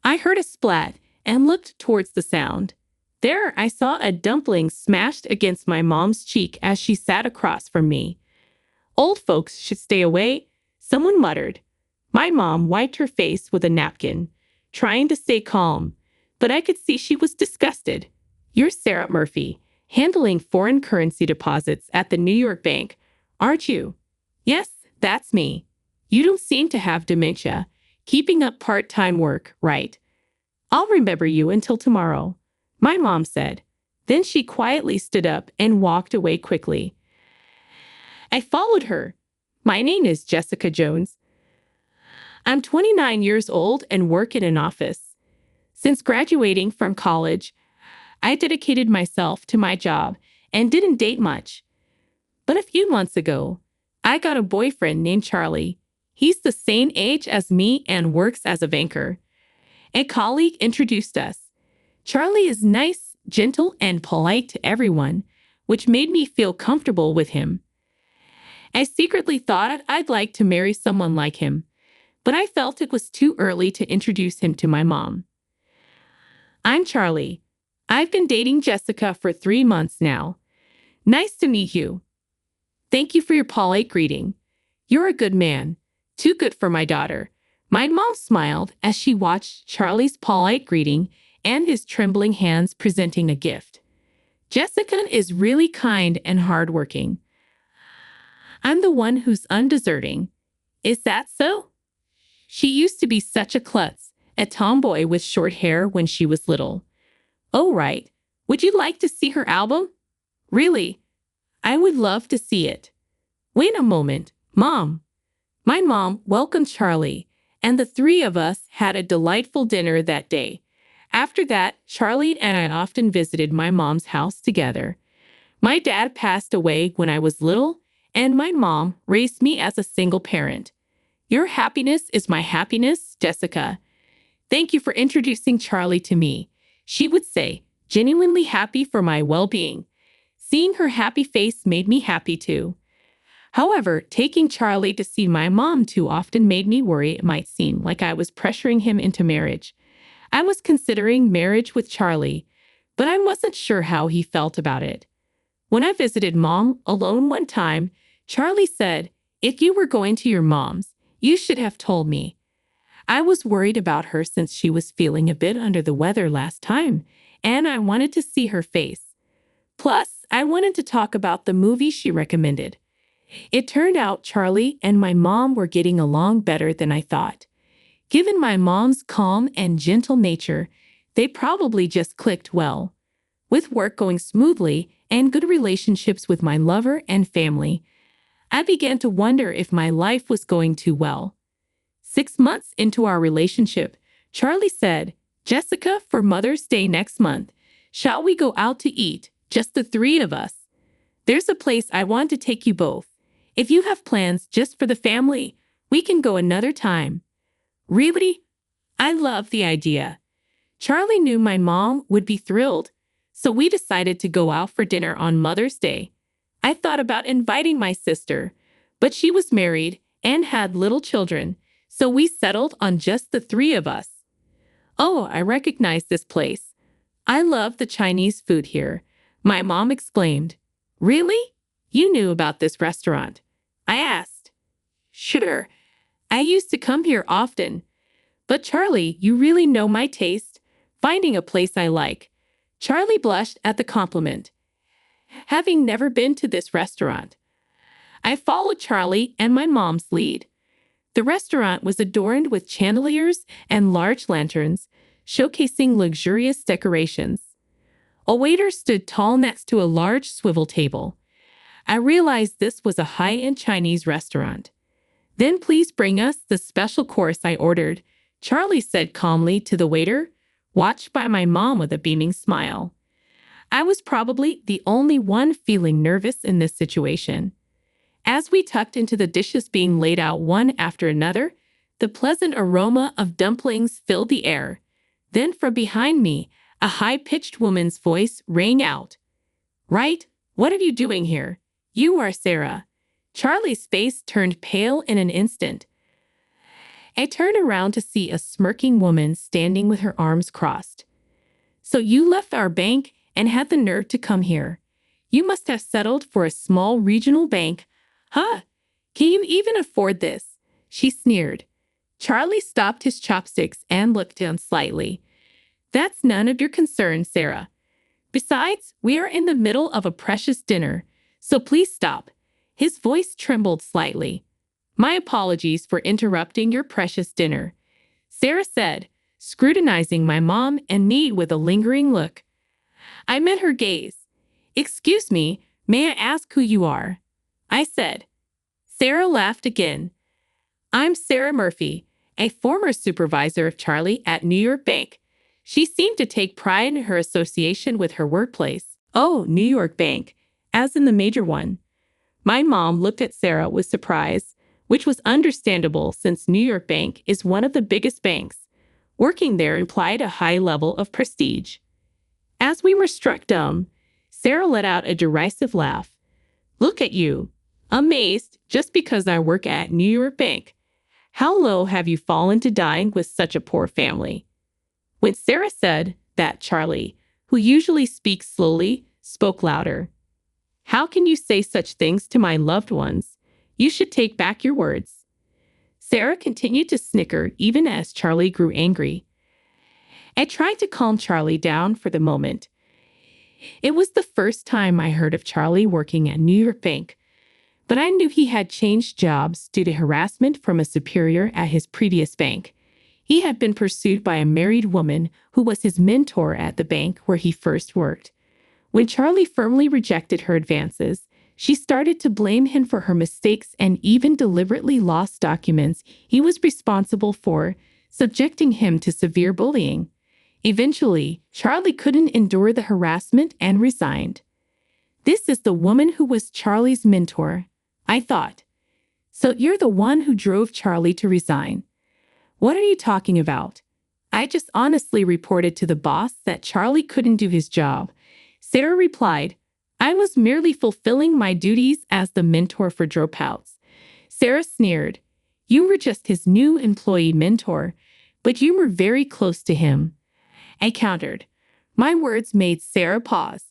I heard a splat and looked towards the sound. There, I saw a dumpling smashed against my mom's cheek as she sat across from me. Old folks should stay away, someone muttered. My mom wiped her face with a napkin, trying to stay calm, but I could see she was disgusted. You're Sarah Murphy, handling foreign currency deposits at the New York Bank, aren't you? Yes, that's me. You don't seem to have dementia. Keeping up part-time work, right? I'll remember you until tomorrow, my mom said. Then she quietly stood up and walked away quickly. I followed her. My name is Jessica Jones. I'm 29 years old and work in an office. Since graduating from college, I dedicated myself to my job and didn't date much. But a few months ago, I got a boyfriend named Charlie. He's the same age as me and works as a banker. A colleague introduced us. Charlie is nice, gentle, and polite to everyone, which made me feel comfortable with him. I secretly thought I'd like to marry someone like him, but I felt it was too early to introduce him to my mom. I'm Charlie. I've been dating Jessica for 3 months now. Nice to meet you. Thank you for your polite greeting. You're a good man. Too good for my daughter. My mom smiled as she watched Charlie's polite greeting and his trembling hands presenting a gift. Jessica is really kind and hardworking. I'm the one who's undeserving. Is that so? She used to be such a klutz, a tomboy with short hair when she was little. Oh, right. Would you like to see her album? Really? I would love to see it. Wait a moment, Mom. My mom welcomed Charlie, and the three of us had a delightful dinner that day. After that, Charlie and I often visited my mom's house together. My dad passed away when I was little, and my mom raised me as a single parent. Your happiness is my happiness, Jessica. Thank you for introducing Charlie to me. She would say, genuinely happy for my well-being. Seeing her happy face made me happy too. However, taking Charlie to see my mom too often made me worry it might seem like I was pressuring him into marriage. I was considering marriage with Charlie, but I wasn't sure how he felt about it. When I visited Mom alone one time, Charlie said, if you were going to your mom's, you should have told me. I was worried about her since she was feeling a bit under the weather last time, and I wanted to see her face. Plus, I wanted to talk about the movie she recommended. It turned out Charlie and my mom were getting along better than I thought. Given my mom's calm and gentle nature, they probably just clicked well. With work going smoothly and good relationships with my lover and family, I began to wonder if my life was going too well. 6 months into our relationship, Charlie said, Jessica, for Mother's Day next month, shall we go out to eat, just the three of us? There's a place I want to take you both. If you have plans just for the family, we can go another time. Really? I love the idea. Charlie knew my mom would be thrilled, so we decided to go out for dinner on Mother's Day. I thought about inviting my sister, but she was married and had little children, so we settled on just the three of us. Oh, I recognize this place. I love the Chinese food here, my mom exclaimed. Really? You knew about this restaurant? I asked. Sure. I used to come here often. But Charlie, you really know my taste. Finding a place I like. Charlie blushed at the compliment. Having never been to this restaurant, I followed Charlie and my mom's lead. The restaurant was adorned with chandeliers and large lanterns, showcasing luxurious decorations. A waiter stood tall next to a large swivel table. I realized this was a high-end Chinese restaurant. Then please bring us the special course I ordered, Charlie said calmly to the waiter, watched by my mom with a beaming smile. I was probably the only one feeling nervous in this situation. As we tucked into the dishes being laid out one after another, the pleasant aroma of dumplings filled the air. Then from behind me, a high-pitched woman's voice rang out. Right? What are you doing here? You are Sarah. Charlie's face turned pale in an instant. I turned around to see a smirking woman standing with her arms crossed. So you left our bank and had the nerve to come here. You must have settled for a small regional bank. Huh? Can you even afford this? She sneered. Charlie stopped his chopsticks and looked down slightly. That's none of your concern, Sarah. Besides, we are in the middle of a precious dinner, so please stop. His voice trembled slightly. My apologies for interrupting your precious dinner, Sarah said, scrutinizing my mom and me with a lingering look. I met her gaze. Excuse me, may I ask who you are? I said. Sarah laughed again. I'm Sarah Murphy, a former supervisor of Charlie at New York Bank. She seemed to take pride in her association with her workplace. Oh, New York Bank, as in the major one. My mom looked at Sarah with surprise, which was understandable since New York Bank is one of the biggest banks. Working there implied a high level of prestige. As we were struck dumb, Sarah let out a derisive laugh. Look at you, amazed just because I work at New York Bank. How low have you fallen to dying with such a poor family? When Sarah said that, Charlie, who usually speaks slowly, spoke louder. How can you say such things to my loved ones? You should take back your words. Sarah continued to snicker even as Charlie grew angry. I tried to calm Charlie down for the moment. It was the first time I heard of Charlie working at New York Bank, but I knew he had changed jobs due to harassment from a superior at his previous bank. He had been pursued by a married woman who was his mentor at the bank where he first worked. When Charlie firmly rejected her advances, she started to blame him for her mistakes and even deliberately lost documents he was responsible for, subjecting him to severe bullying. Eventually, Charlie couldn't endure the harassment and resigned. This is the woman who was Charlie's mentor, I thought. So you're the one who drove Charlie to resign. What are you talking about? I just honestly reported to the boss that Charlie couldn't do his job. Sarah replied, I was merely fulfilling my duties as the mentor for dropouts. Sarah sneered. You were just his new employee mentor, but you were very close to him. I countered. My words made Sarah pause.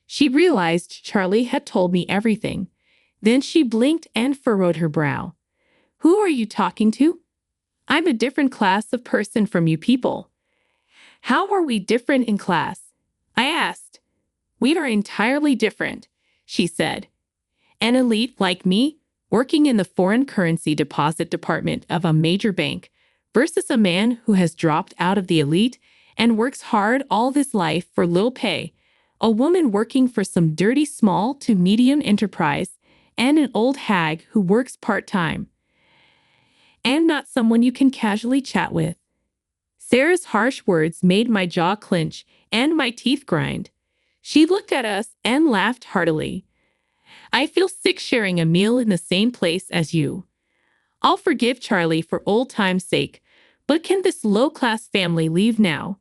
She realized Charlie had told me everything. Then she blinked and furrowed her brow. Who are you talking to? I'm a different class of person from you people. How are we different in class? I asked. We are entirely different, she said. An elite like me, working in the foreign currency deposit department of a major bank, versus a man who has dropped out of the elite and works hard all his life for little pay, a woman working for some dirty small to medium enterprise, and an old hag who works part-time. And not someone you can casually chat with. Sarah's harsh words made my jaw clench and my teeth grind. She looked at us and laughed heartily. I feel sick sharing a meal in the same place as you. I'll forgive Charlie for old time's sake, but can this low-class family leave now?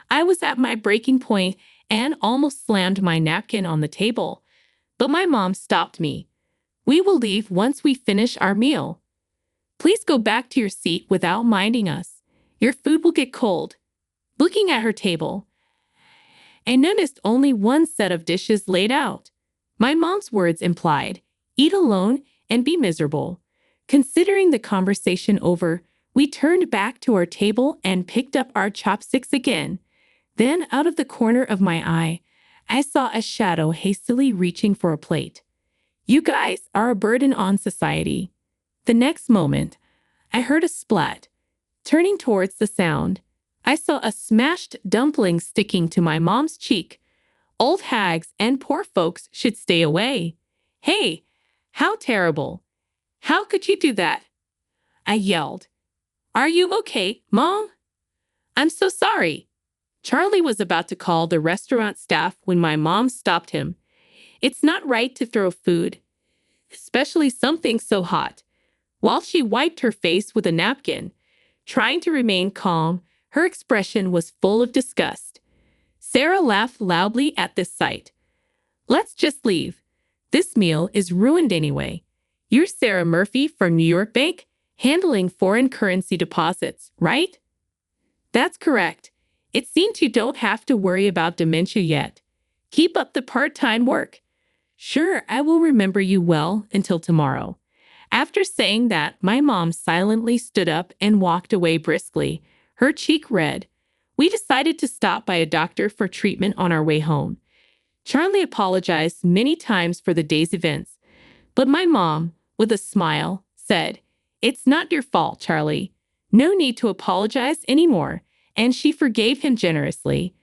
I was at my breaking point and almost slammed my napkin on the table, but my mom stopped me. We will leave once we finish our meal. Please go back to your seat without minding us. Your food will get cold. Looking at her table, I noticed only one set of dishes laid out. My mom's words implied, eat alone and be miserable. Considering the conversation over, we turned back to our table and picked up our chopsticks again. Then, out of the corner of my eye, I saw a shadow hastily reaching for a plate. You guys are a burden on society. The next moment, I heard a splat. Turning towards the sound, I saw a smashed dumpling sticking to my mom's cheek. Old hags and poor folks should stay away. Hey, how terrible. How could you do that? I yelled. Are you okay, Mom? I'm so sorry. Charlie was about to call the restaurant staff when my mom stopped him. It's not right to throw food, especially something so hot. While she wiped her face with a napkin, trying to remain calm, her expression was full of disgust. Sarah laughed loudly at this sight. Let's just leave. This meal is ruined anyway. You're Sarah Murphy from New York Bank, handling foreign currency deposits, right? That's correct. It seems you don't have to worry about dementia yet. Keep up the part-time work. Sure, I will remember you well until tomorrow. After saying that, my mom silently stood up and walked away briskly, her cheek red. We decided to stop by a doctor for treatment on our way home. Charlie apologized many times for the day's events, but my mom, with a smile, said, "It's not your fault, Charlie. No need to apologize anymore," and she forgave him generously.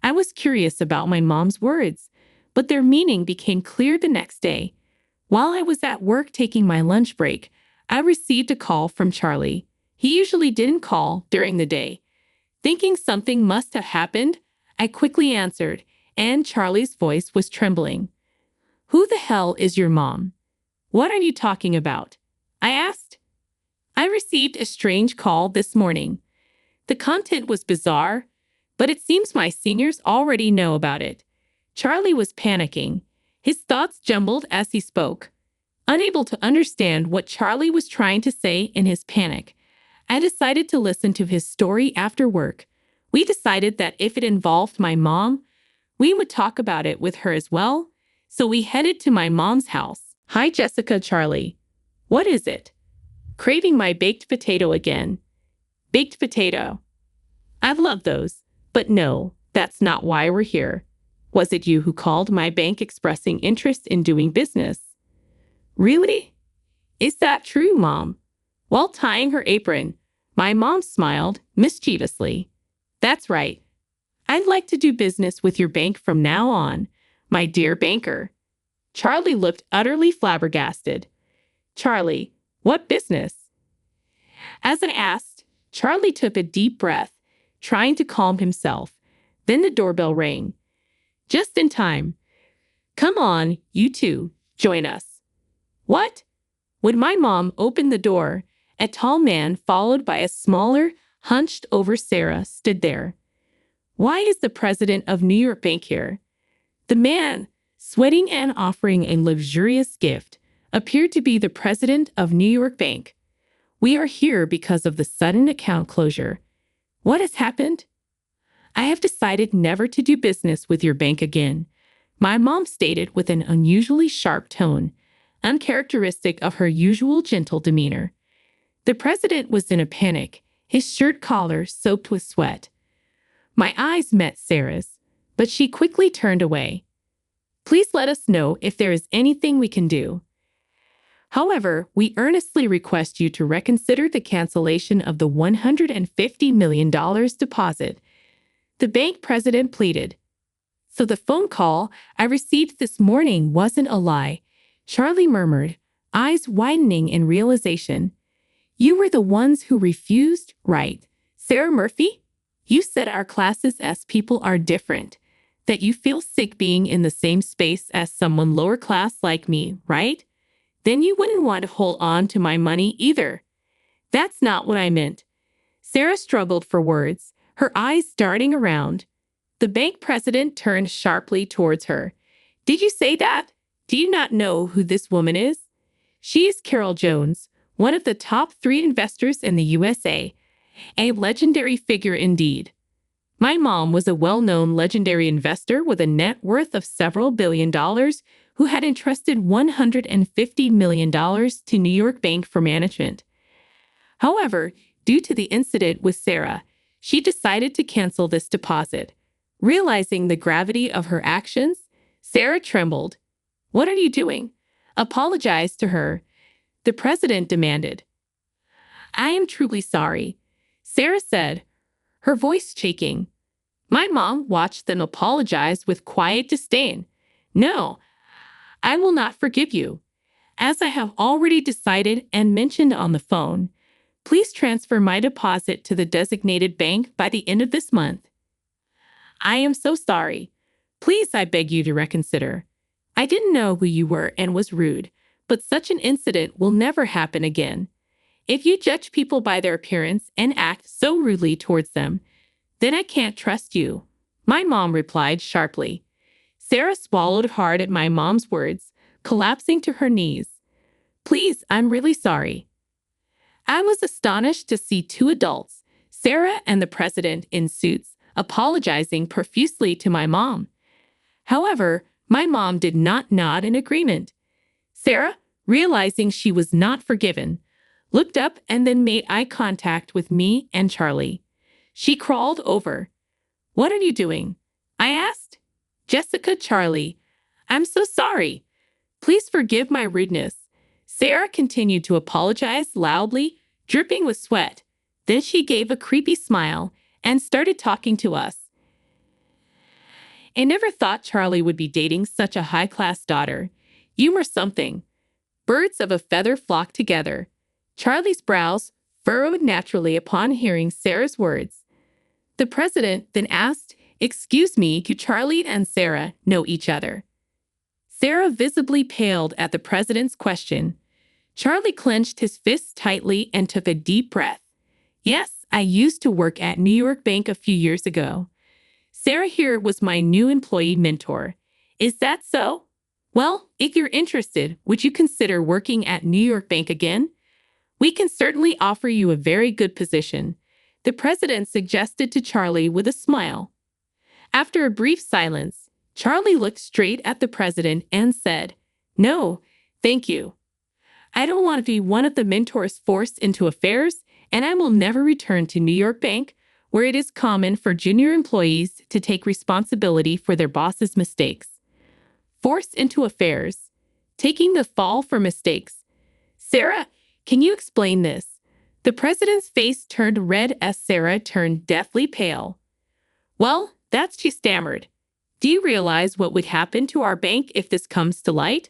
I was curious about my mom's words, but their meaning became clear the next day. While I was at work taking my lunch break, I received a call from Charlie. He usually didn't call during the day. Thinking something must have happened, I quickly answered, and Charlie's voice was trembling. "Who the hell is your mom? What are you talking about?" I asked. "I received a strange call this morning. The content was bizarre, but it seems my seniors already know about it." Charlie was panicking. His thoughts jumbled as he spoke. Unable to understand what Charlie was trying to say in his panic, I decided to listen to his story after work. We decided that if it involved my mom, we would talk about it with her as well, so we headed to my mom's house. "Hi, Jessica." "Charlie, what is it?" "Craving my baked potato again." "Baked potato? I love those. But no, that's not why we're here. Was it you who called my bank expressing interest in doing business?" "Really? Is that true, Mom?" While tying her apron, my mom smiled mischievously. "That's right. I'd like to do business with your bank from now on, my dear banker." Charlie looked utterly flabbergasted. "Charlie, what business?" As I asked, Charlie took a deep breath, trying to calm himself. Then the doorbell rang. Just in time. "Come on, you two, join us." "What?" When my mom opened the door, a tall man followed by a smaller, hunched-over Sarah stood there. "Why is the president of New York Bank here?" The man, sweating and offering a luxurious gift, appeared to be the president of New York Bank. "We are here because of the sudden account closure." "What has happened?" "I have decided never to do business with your bank again," my mom stated with an unusually sharp tone, uncharacteristic of her usual gentle demeanor. The president was in a panic, his shirt collar soaked with sweat. My eyes met Sarah's, but she quickly turned away. "Please let us know if there is anything we can do. However, we earnestly request you to reconsider the cancellation of the $150 million deposit," the bank president pleaded. "So the phone call I received this morning wasn't a lie," Charlie murmured, eyes widening in realization. "You were the ones who refused, right, Sarah Murphy? You said our classes as people are different, that you feel sick being in the same space as someone lower class like me, right? Then you wouldn't want to hold on to my money either." "That's not what I meant." Sarah struggled for words, her eyes darting around. The bank president turned sharply towards her. "Did you say that? Do you not know who this woman is? She is Carol Jones, one of the top 3 investors in the USA. A legendary figure indeed." My mom was a well-known legendary investor with a net worth of several $billions who had entrusted $150 million to New York Bank for management. However, due to the incident with Sarah, she decided to cancel this deposit. Realizing the gravity of her actions, Sarah trembled. "What are you doing? Apologize to her," the president demanded. "I am truly sorry," Sarah said, her voice shaking. My mom watched them apologize with quiet disdain. "No, I will not forgive you. As I have already decided and mentioned on the phone, please transfer my deposit to the designated bank by the end of this month." "I am so sorry. Please, I beg you to reconsider. I didn't know who you were and was rude, but such an incident will never happen again. If you judge people by their appearance and act so rudely towards them, then I can't trust you," my mom replied sharply. Sarah swallowed hard at my mom's words, collapsing to her knees. "Please, I'm really sorry." I was astonished to see two adults, Sarah and the president in suits, apologizing profusely to my mom. However, my mom did not nod in agreement. Sarah, realizing she was not forgiven, looked up and then made eye contact with me and Charlie. She crawled over. "What are you doing?" I asked. "Jessica, Charlie, I'm so sorry. Please forgive my rudeness." Sarah continued to apologize loudly, dripping with sweat. Then she gave a creepy smile and started talking to us. I never thought Charlie would be dating such a high-class daughter. You were something. Birds of a feather flocked together. Charlie's brows furrowed naturally upon hearing Sarah's words. The president then asked, "Excuse me, do Charlie and Sarah know each other?" Sarah visibly paled at the president's question. Charlie clenched his fists tightly and took a deep breath. "Yes, I used to work at New York Bank a few years ago. Sarah here was my new employee mentor. Is that so? Well, if you're interested, would you consider working at New York Bank again? We can certainly offer you a very good position," the president suggested to Charlie with a smile. After a brief silence, Charlie looked straight at the president and said, "No, thank you. I don't want to be one of the mentors forced into affairs, and I will never return to New York Bank, where it is common for junior employees to take responsibility for their boss's mistakes." Forced into affairs, taking the fall for mistakes. "Sarah, can you explain this?" The president's face turned red as Sarah turned deathly pale. "Well, that's," she stammered. "Do you realize what would happen to our bank if this comes to light?"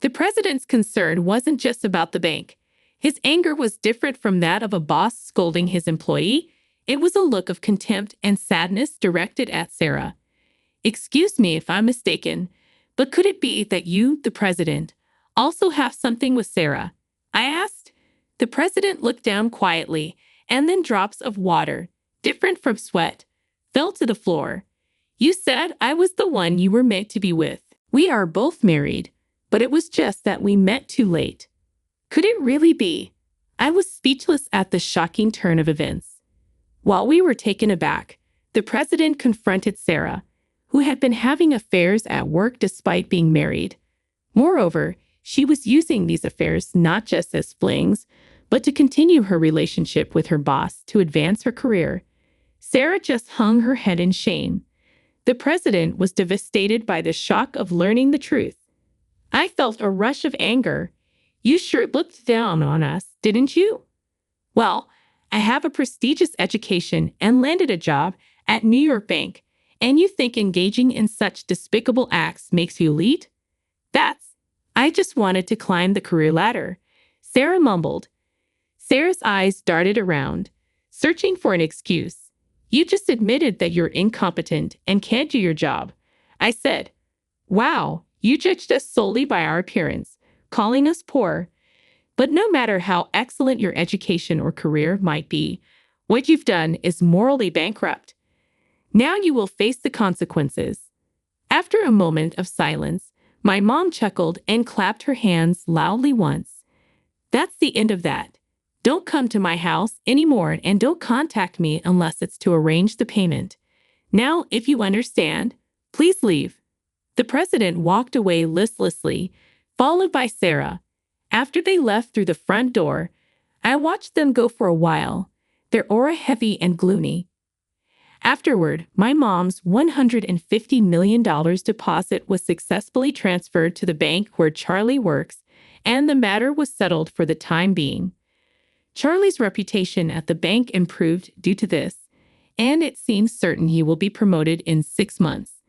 The president's concern wasn't just about the bank. His anger was different from that of a boss scolding his employee. It was a look of contempt and sadness directed at Sarah. "Excuse me if I'm mistaken, but could it be that you, the president, also have something with Sarah?" I asked. The president looked down quietly, and then drops of water, different from sweat, fell to the floor. "You said I was the one you were meant to be with. We are both married, but it was just that we met too late." Could it really be? I was speechless at the shocking turn of events. While we were taken aback, the president confronted Sarah, who had been having affairs at work despite being married. Moreover, she was using these affairs not just as flings, but to continue her relationship with her boss to advance her career. Sarah just hung her head in shame. The president was devastated by the shock of learning the truth. I felt a rush of anger. "You sure looked down on us, didn't you? Well, I have a prestigious education and landed a job at New York Bank, and you think engaging in such despicable acts makes you elite? I just wanted to climb the career ladder," Sarah mumbled. Sarah's eyes darted around, searching for an excuse. "You just admitted that you're incompetent and can't do your job," I said. "Wow, you judged us solely by our appearance, calling us poor. But no matter how excellent your education or career might be, what you've done is morally bankrupt. Now you will face the consequences." After a moment of silence, my mom chuckled and clapped her hands loudly once. "That's the end of that. Don't come to my house anymore and don't contact me unless it's to arrange the payment. Now, if you understand, please leave." The president walked away listlessly, followed by Sarah. After they left through the front door, I watched them go for a while, their aura heavy and gloomy. Afterward, my mom's $150 million deposit was successfully transferred to the bank where Charlie works, and the matter was settled for the time being. Charlie's reputation at the bank improved due to this, and it seems certain he will be promoted in 6 months.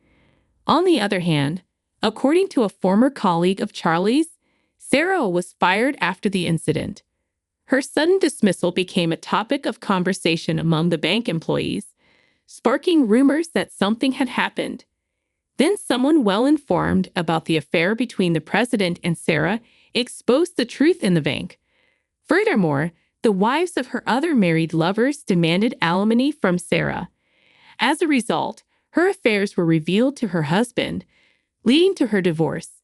On the other hand, according to a former colleague of Charlie's, Sarah was fired after the incident. Her sudden dismissal became a topic of conversation among the bank employees, sparking rumors that something had happened. Then someone well-informed about the affair between the president and Sarah exposed the truth in the bank. Furthermore, the wives of her other married lovers demanded alimony from Sarah. As a result, her affairs were revealed to her husband, leading to her divorce.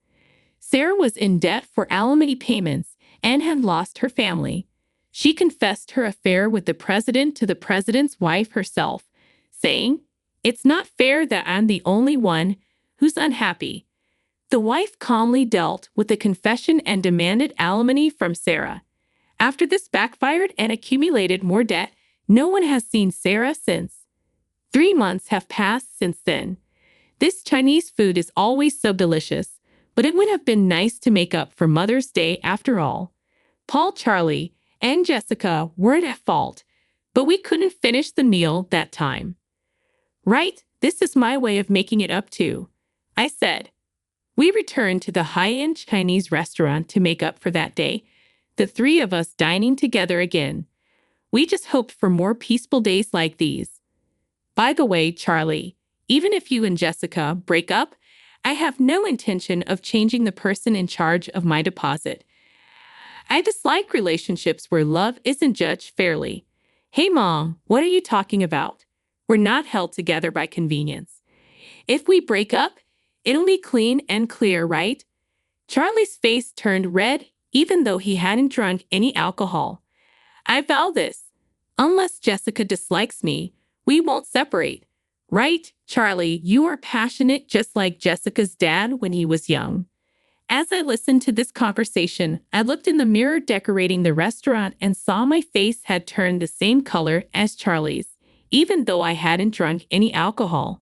Sarah was in debt for alimony payments and had lost her family. She confessed her affair with the president to the president's wife herself, saying, "It's not fair that I'm the only one who's unhappy." The wife calmly dealt with the confession and demanded alimony from Sarah. After this backfired and accumulated more debt, no one has seen Sarah since. 3 months have passed since then. This Chinese food is always so delicious, but it would have been nice to make up for Mother's Day after all. Paul, Charlie, and Jessica weren't at fault, but we couldn't finish the meal that time. "Right, this is my way of making it up too," I said. We returned to the high-end Chinese restaurant to make up for that day, the three of us dining together again. We just hoped for more peaceful days like these. By the way, Charlie, even if you and Jessica break up, I have no intention of changing the person in charge of my deposit. I dislike relationships where love isn't judged fairly. Hey, Mom, what are you talking about? We're not held together by convenience. If we break up, it'll be clean and clear, right? Charlie's face turned red, even though he hadn't drunk any alcohol. I vow this. Unless Jessica dislikes me, we won't separate. Right, Charlie, you are passionate just like Jessica's dad when he was young. As I listened to this conversation, I looked in the mirror decorating the restaurant and saw my face had turned the same color as Charlie's, even though I hadn't drunk any alcohol.